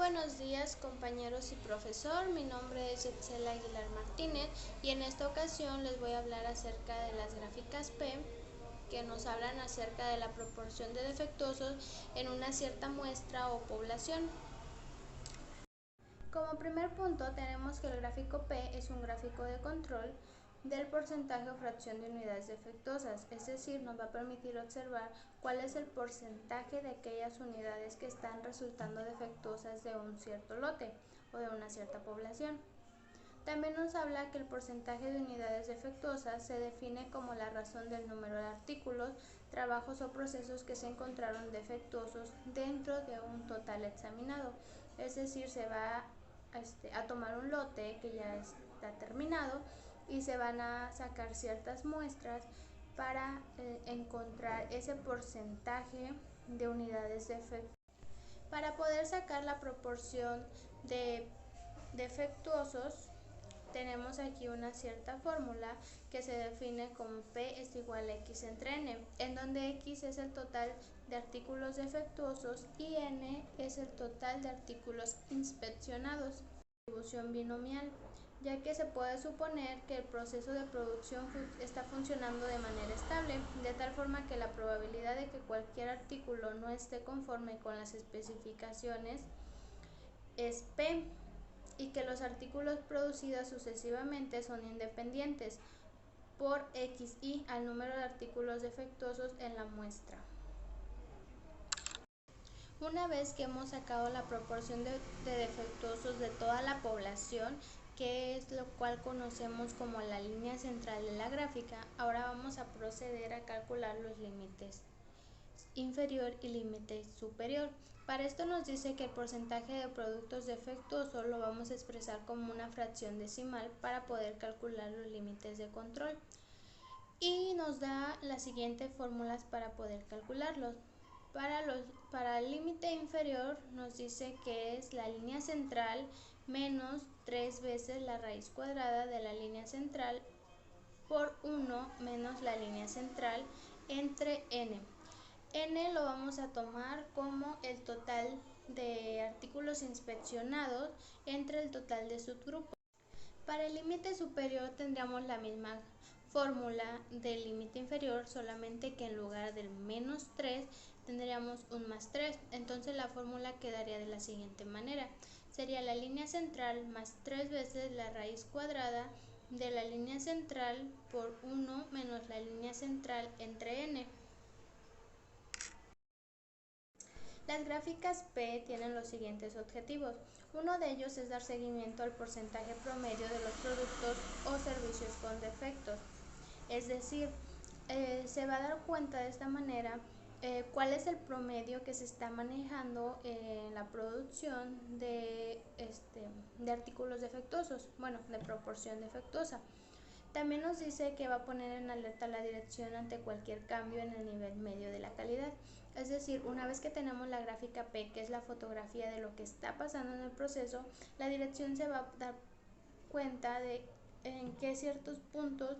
buenos días compañeros y profesor, mi nombre es Yetzela Aguilar Martínez y en esta ocasión les voy a hablar acerca de las gráficas P que nos hablan acerca de la proporción de defectuosos en una cierta muestra o población. Como primer punto tenemos que el gráfico P es un gráfico de control del porcentaje o fracción de unidades defectuosas, es decir, nos va a permitir observar cuál es el porcentaje de aquellas unidades que están resultando defectuosas de un cierto lote o de una cierta población. También nos habla que el porcentaje de unidades defectuosas se define como la razón del número de artículos, trabajos o procesos que se encontraron defectuosos dentro de un total examinado, es decir, se va a tomar un lote que ya está terminado y se van a sacar ciertas muestras para encontrar ese porcentaje de unidades defectuosas. Para poder sacar la proporción de defectuosos, tenemos aquí una cierta fórmula que se define como P es igual a X entre N, en donde X es el total de artículos defectuosos y N es el total de artículos inspeccionados. Distribución binomial, ya que se puede suponer que el proceso de producción está funcionando de manera estable, de tal forma que la probabilidad de que cualquier artículo no esté conforme con las especificaciones es P, y que los artículos producidos sucesivamente son independientes por XI al número de artículos defectuosos en la muestra. Una vez que hemos sacado la proporción de defectuosos de toda la población, que es lo cual conocemos como la línea central de la gráfica, ahora vamos a proceder a calcular los límites inferior y límite superior. Para esto nos dice que el porcentaje de productos defectuosos lo vamos a expresar como una fracción decimal para poder calcular los límites de control. Y nos da las siguientes fórmulas para poder calcularlos. Para el límite inferior nos dice que es la línea central menos 3 veces la raíz cuadrada de la línea central por 1 menos la línea central entre n. N lo vamos a tomar como el total de artículos inspeccionados entre el total de subgrupos. Para el límite superior tendríamos la misma fórmula del límite inferior, solamente que en lugar del menos 3 tendríamos un más 3. Entonces la fórmula quedaría de la siguiente manera. Sería la línea central más 3 veces la raíz cuadrada de la línea central por 1 menos la línea central entre n. Las gráficas P tienen los siguientes objetivos. Uno de ellos es dar seguimiento al porcentaje promedio de los productos o servicios con defectos. Es decir, se va a dar cuenta de esta manera cuál es el promedio que se está manejando en la producción de artículos defectuosos, bueno, de proporción defectuosa. También nos dice que va a poner en alerta la dirección ante cualquier cambio en el nivel medio de la calidad. Es decir, una vez que tenemos la gráfica P, que es la fotografía de lo que está pasando en el proceso, la dirección se va a dar cuenta de en qué ciertos puntos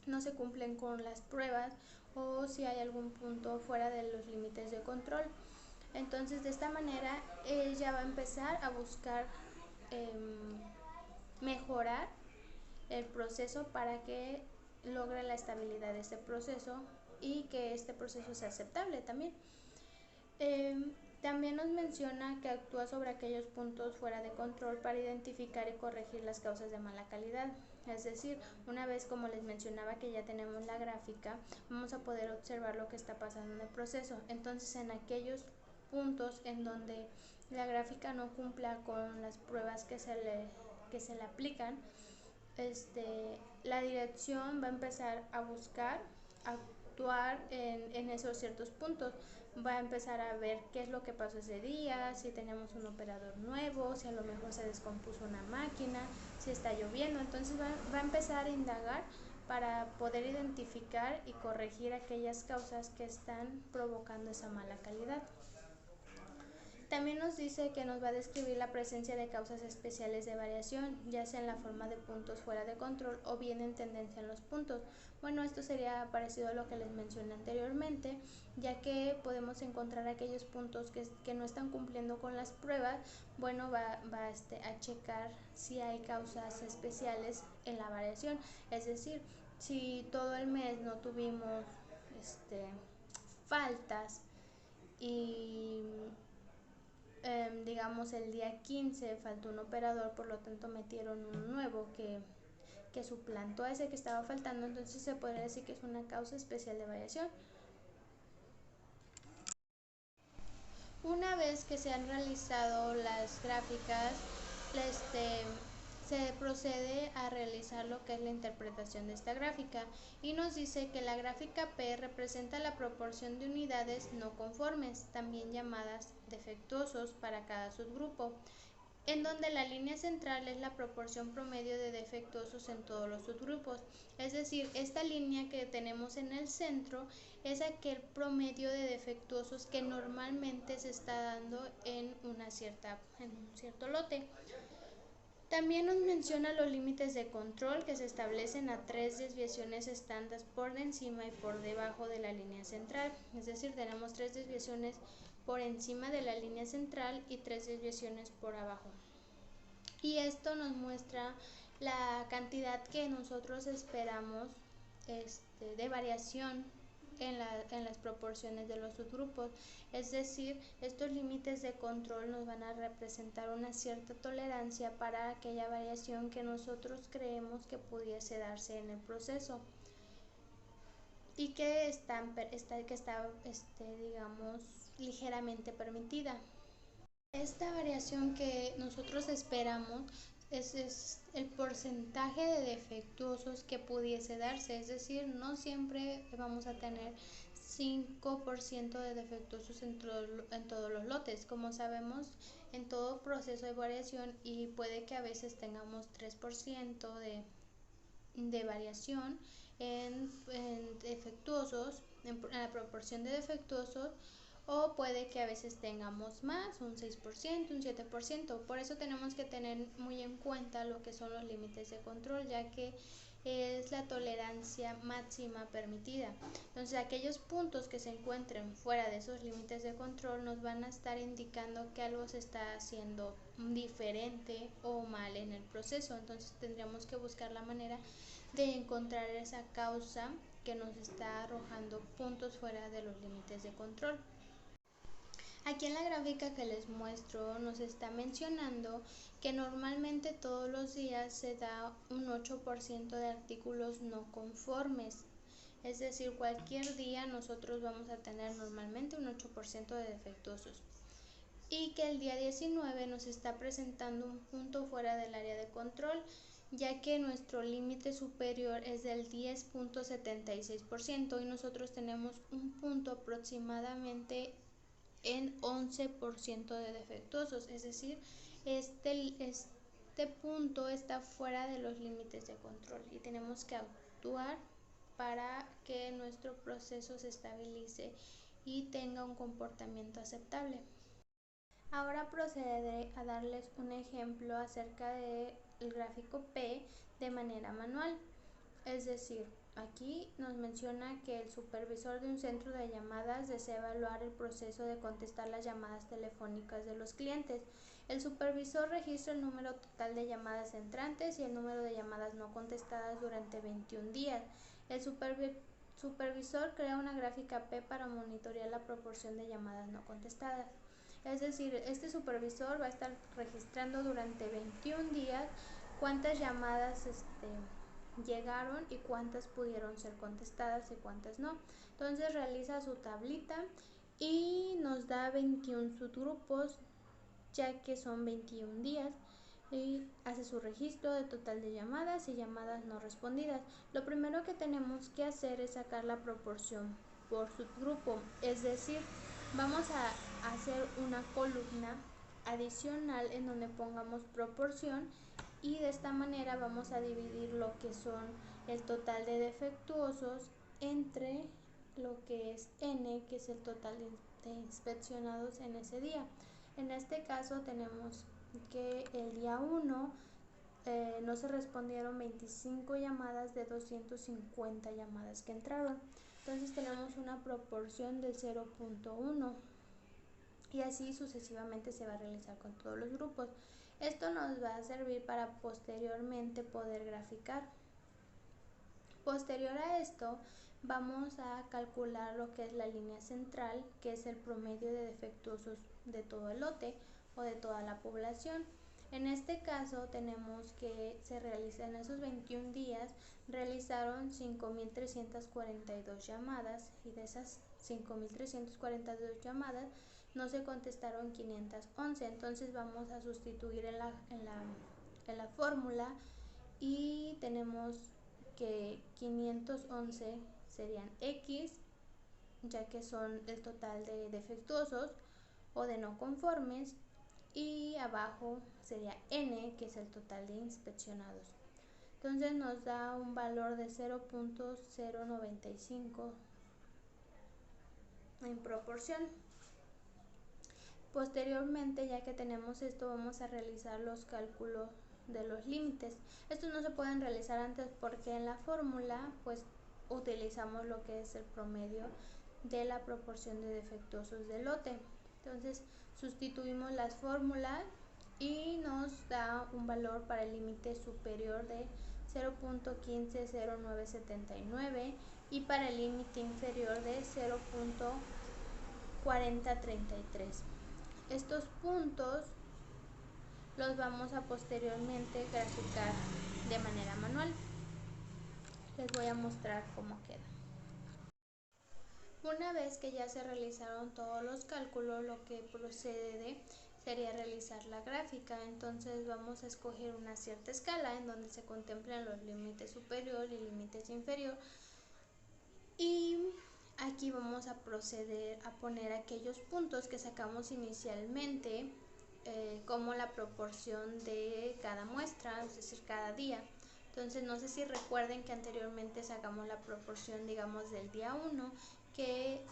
no se cumplen con las pruebas o si hay algún punto fuera de los límites de control. Entonces, de esta manera, ella va a empezar a buscar mejorar el proceso para que logre la estabilidad de este proceso y que este proceso sea aceptable también. También nos menciona que actúa sobre aquellos puntos fuera de control para identificar y corregir las causas de mala calidad. Es decir, una vez, como les mencionaba, que ya tenemos la gráfica, vamos a poder observar lo que está pasando en el proceso. Entonces, en aquellos puntos en donde la gráfica no cumpla con las pruebas que se le aplican, la dirección va a empezar a buscar actuar en esos ciertos puntos. Va a empezar a ver qué es lo que pasó ese día, si tenemos un operador nuevo, si a lo mejor se descompuso una máquina, si está lloviendo. Entonces va a empezar a indagar para poder identificar y corregir aquellas causas que están provocando esa mala calidad. También nos dice que nos va a describir la presencia de causas especiales de variación, ya sea en la forma de puntos fuera de control o bien en tendencia en los puntos. Bueno, esto sería parecido a lo que les mencioné anteriormente, ya que podemos encontrar aquellos puntos que no están cumpliendo con las pruebas. Bueno, va a checar si hay causas especiales en la variación, es decir, si todo el mes no tuvimos faltas y digamos el día 15 faltó un operador, por lo tanto metieron un nuevo que suplantó a ese que estaba faltando, entonces se podría decir que es una causa especial de variación. Una vez que se han realizado las gráficas, se procede a realizar lo que es la interpretación de esta gráfica y nos dice que la gráfica P representa la proporción de unidades no conformes, también llamadas defectuosos para cada subgrupo, en donde la línea central es la proporción promedio de defectuosos en todos los subgrupos. Es decir, esta línea que tenemos en el centro es aquel promedio de defectuosos que normalmente se está dando en un cierto lote. También nos menciona los límites de control que se establecen a 3 desviaciones estándar por encima y por debajo de la línea central. Es decir, tenemos 3 desviaciones por encima de la línea central y 3 desviaciones por abajo. Y esto nos muestra la cantidad que nosotros esperamos de variación en las proporciones de los subgrupos. Es decir, estos límites de control nos van a representar una cierta tolerancia para aquella variación que nosotros creemos que pudiese darse en el proceso y que está digamos, ligeramente permitida. Esta variación que nosotros esperamos es el porcentaje de defectuosos que pudiese darse, es decir, no siempre vamos a tener 5% de defectuosos en todos los lotes. Como sabemos, en todo proceso hay variación y puede que a veces tengamos 3% de variación en defectuosos, en la proporción de defectuosos, o puede que a veces tengamos más, un 6%, un 7%. Por eso tenemos que tener muy en cuenta lo que son los límites de control, ya que es la tolerancia máxima permitida. Entonces, aquellos puntos que se encuentren fuera de esos límites de control nos van a estar indicando que algo se está haciendo diferente o mal en el proceso. Entonces, tendríamos que buscar la manera de encontrar esa causa que nos está arrojando puntos fuera de los límites de control. Aquí en la gráfica que les muestro nos está mencionando que normalmente todos los días se da un 8% de artículos no conformes. Es decir, cualquier día nosotros vamos a tener normalmente un 8% de defectuosos. Y que el día 19 nos está presentando un punto fuera del área de control, ya que nuestro límite superior es del 10.76% y nosotros tenemos un punto aproximadamente en 11% de defectuosos, es decir, este punto está fuera de los límites de control y tenemos que actuar para que nuestro proceso se estabilice y tenga un comportamiento aceptable. Ahora procederé a darles un ejemplo acerca del gráfico P de manera manual. Es decir, aquí nos menciona que el supervisor de un centro de llamadas desea evaluar el proceso de contestar las llamadas telefónicas de los clientes. El supervisor registra el número total de llamadas entrantes y el número de llamadas no contestadas durante 21 días. El supervisor crea una gráfica P para monitorear la proporción de llamadas no contestadas. Es decir, este supervisor va a estar registrando durante 21 días cuántas llamadas llegaron y cuántas pudieron ser contestadas y cuántas no. Entonces realiza su tablita y nos da 21 subgrupos, ya que son 21 días, y hace su registro de total de llamadas y llamadas no respondidas. Lo primero que tenemos que hacer es sacar la proporción por subgrupo, es decir, vamos a hacer una columna adicional en donde pongamos proporción y de esta manera vamos a dividir lo que son el total de defectuosos entre lo que es N, que es el total de inspeccionados en ese día. En este caso tenemos que el día 1 no se respondieron 25 llamadas de 250 llamadas que entraron. Entonces tenemos una proporción del 0.1 y así sucesivamente se va a realizar con todos los grupos. Esto nos va a servir para posteriormente poder graficar. Posterior a esto vamos a calcular lo que es la línea central, que es el promedio de defectuosos de todo el lote o de toda la población. En este caso tenemos que se realizan en esos 21 días, realizaron 5.342 llamadas y de esas 5.342 llamadas no se contestaron 511. Entonces vamos a sustituir en la fórmula y tenemos que 511 serían X, ya que son el total de defectuosos o de no conformes, y abajo sería N, que es el total de inspeccionados. Entonces nos da un valor de 0.095 en proporción. Posteriormente, ya que tenemos esto, vamos a realizar los cálculos de los límites. Estos no se pueden realizar antes porque en la fórmula pues utilizamos lo que es el promedio de la proporción de defectuosos del lote. Entonces sustituimos las fórmulas y nos da un valor para el límite superior de 0.150979 y para el límite inferior de 0.4033. Estos puntos los vamos a posteriormente graficar de manera manual. Les voy a mostrar cómo queda. Una vez que ya se realizaron todos los cálculos, lo que procede sería realizar la gráfica. Entonces vamos a escoger una cierta escala en donde se contemplan los límites superior y límites inferior, y aquí vamos a proceder a poner aquellos puntos que sacamos inicialmente como la proporción de cada muestra, es decir, cada día. Entonces no sé si recuerden que anteriormente sacamos la proporción, digamos, del día 1, que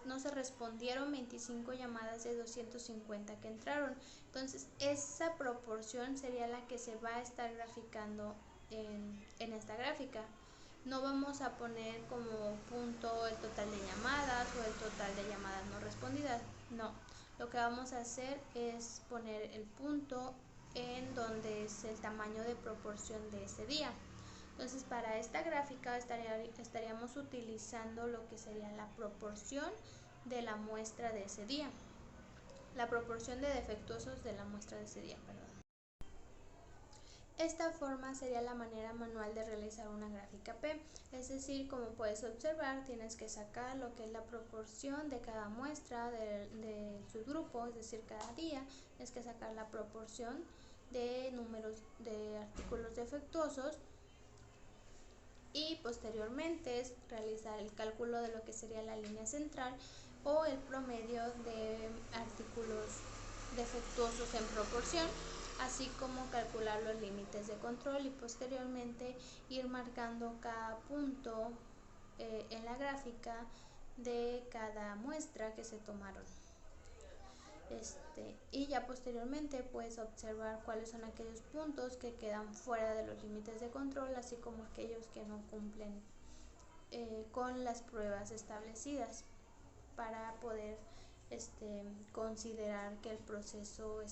no se respondieron 25 llamadas de 250 que entraron. Entonces esa proporción sería la que se va a estar graficando en esta gráfica. No vamos a poner como punto el total de llamadas o el total de llamadas no respondidas, no. Lo que vamos a hacer es poner el punto en donde es el tamaño de proporción de ese día. Entonces para esta gráfica estaríamos utilizando lo que sería la proporción de la muestra de ese día, la proporción de defectuosos de la muestra de ese día, perdón. Esta forma sería la manera manual de realizar una gráfica P, es decir, como puedes observar, tienes que sacar lo que es la proporción de cada muestra de subgrupo, es decir, cada día, tienes que sacar la proporción de números de artículos defectuosos y posteriormente es realizar el cálculo de lo que sería la línea central o el promedio de artículos defectuosos en proporción, así como calcular los límites de control y posteriormente ir marcando cada punto en la gráfica de cada muestra que se tomaron. Y ya posteriormente puedes observar cuáles son aquellos puntos que quedan fuera de los límites de control, así como aquellos que no cumplen con las pruebas establecidas, para poder considerar que el proceso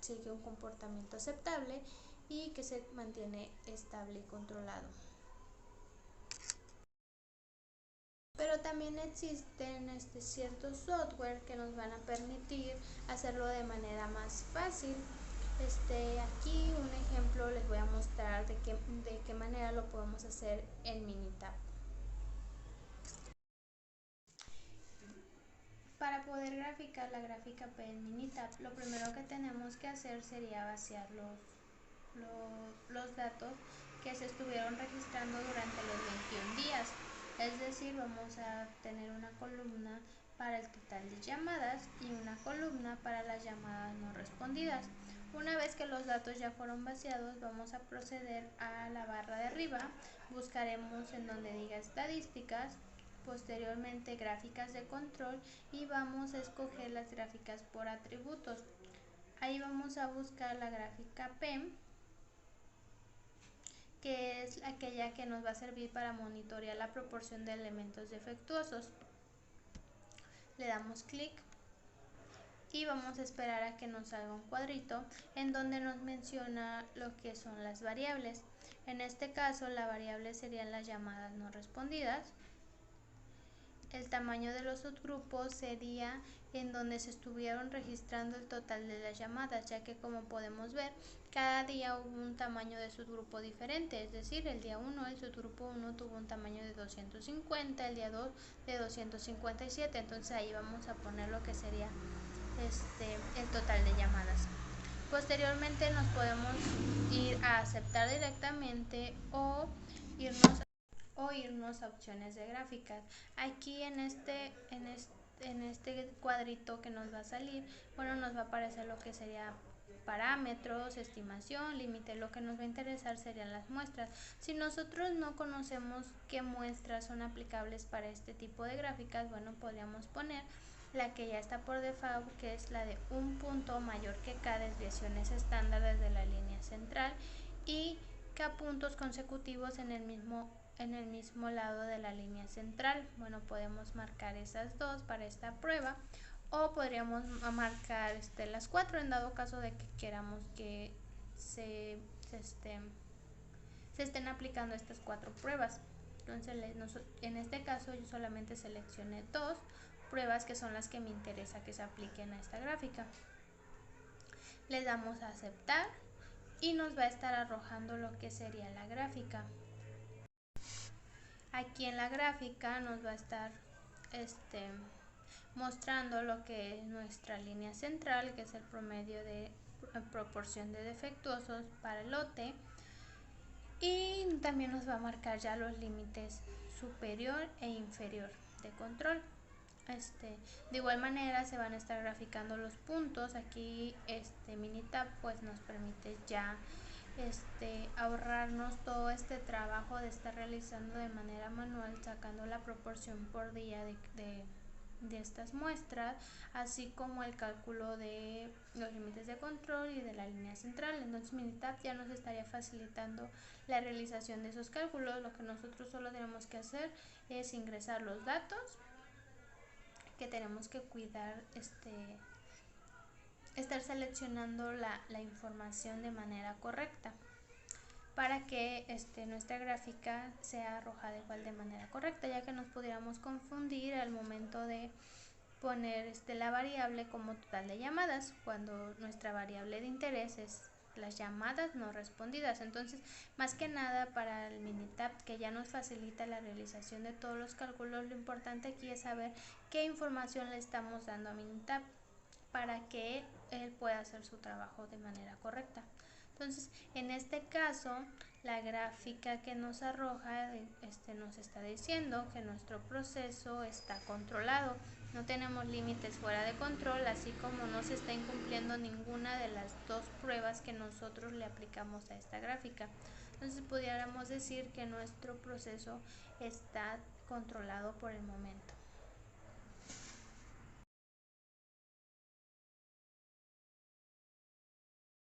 sigue un comportamiento aceptable y que se mantiene estable y controlado. Pero también existen ciertos software que nos van a permitir hacerlo de manera más fácil. Aquí un ejemplo les voy a mostrar de qué manera lo podemos hacer en Minitab. Para poder graficar la gráfica P en Minitab, lo primero que tenemos que hacer sería vaciar los datos que se estuvieron registrando durante los 21 días. Es decir, vamos a tener una columna para el total de llamadas y una columna para las llamadas no respondidas. Una vez que los datos ya fueron vaciados, vamos a proceder a la barra de arriba, buscaremos en donde diga estadísticas posteriormente gráficas de control y vamos a escoger las gráficas por atributos. Ahí vamos a buscar la gráfica P, que es aquella que nos va a servir para monitorear la proporción de elementos defectuosos. Le damos clic y vamos a esperar a que nos salga un cuadrito en donde nos menciona lo que son las variables. En este caso la variable serían las llamadas no respondidas. El tamaño de los subgrupos sería en donde se estuvieron registrando el total de las llamadas, ya que como podemos ver, cada día hubo un tamaño de subgrupo diferente, es decir, el día 1 el subgrupo 1 tuvo un tamaño de 250, el día 2 de 257, entonces ahí vamos a poner lo que sería el total de llamadas. Posteriormente nos podemos ir a aceptar directamente o irnos a opciones de gráficas. Aquí en este cuadrito que nos va a salir, bueno, nos va a aparecer lo que sería parámetros, estimación, límite. Lo que nos va a interesar serían las muestras. Si nosotros no conocemos qué muestras son aplicables para este tipo de gráficas, bueno, podríamos poner la que ya está por default, que es la de un punto mayor que K desviaciones estándar desde la línea central y K puntos consecutivos en el mismo lado de la línea central. Bueno, podemos marcar esas dos para esta prueba o podríamos marcar las 4 en dado caso de que queramos que se estén aplicando estas 4 pruebas. Entonces en este caso yo solamente seleccioné 2 pruebas que son las que me interesa que se apliquen a esta gráfica. Le damos a aceptar y nos va a estar arrojando lo que sería la gráfica. Aquí en la gráfica nos va a estar mostrando lo que es nuestra línea central, que es el promedio de proporción de defectuosos para el lote, y también nos va a marcar ya los límites superior e inferior de control. De igual manera se van a estar graficando los puntos. Aquí Minitab pues nos permite ya ahorrarnos todo este trabajo de estar realizando de manera manual, sacando la proporción por día de estas muestras, así como el cálculo de los límites de control y de la línea central. Entonces Minitab ya nos estaría facilitando la realización de esos cálculos. Lo que nosotros solo tenemos que hacer es ingresar los datos que tenemos que cuidar, estar seleccionando la información de manera correcta para que nuestra gráfica sea arrojada igual de manera correcta, ya que nos pudiéramos confundir al momento de poner la variable como total de llamadas, cuando nuestra variable de interés es las llamadas no respondidas. Entonces, más que nada para el Minitab, que ya nos facilita la realización de todos los cálculos, lo importante aquí es saber qué información le estamos dando a Minitab para que él pueda hacer su trabajo de manera correcta. Entonces, en este caso, la gráfica que nos arroja nos está diciendo que nuestro proceso está controlado. No tenemos límites fuera de control, así como no se está incumpliendo ninguna de las 2 pruebas que nosotros le aplicamos a esta gráfica. Entonces pudiéramos decir que nuestro proceso está controlado por el momento.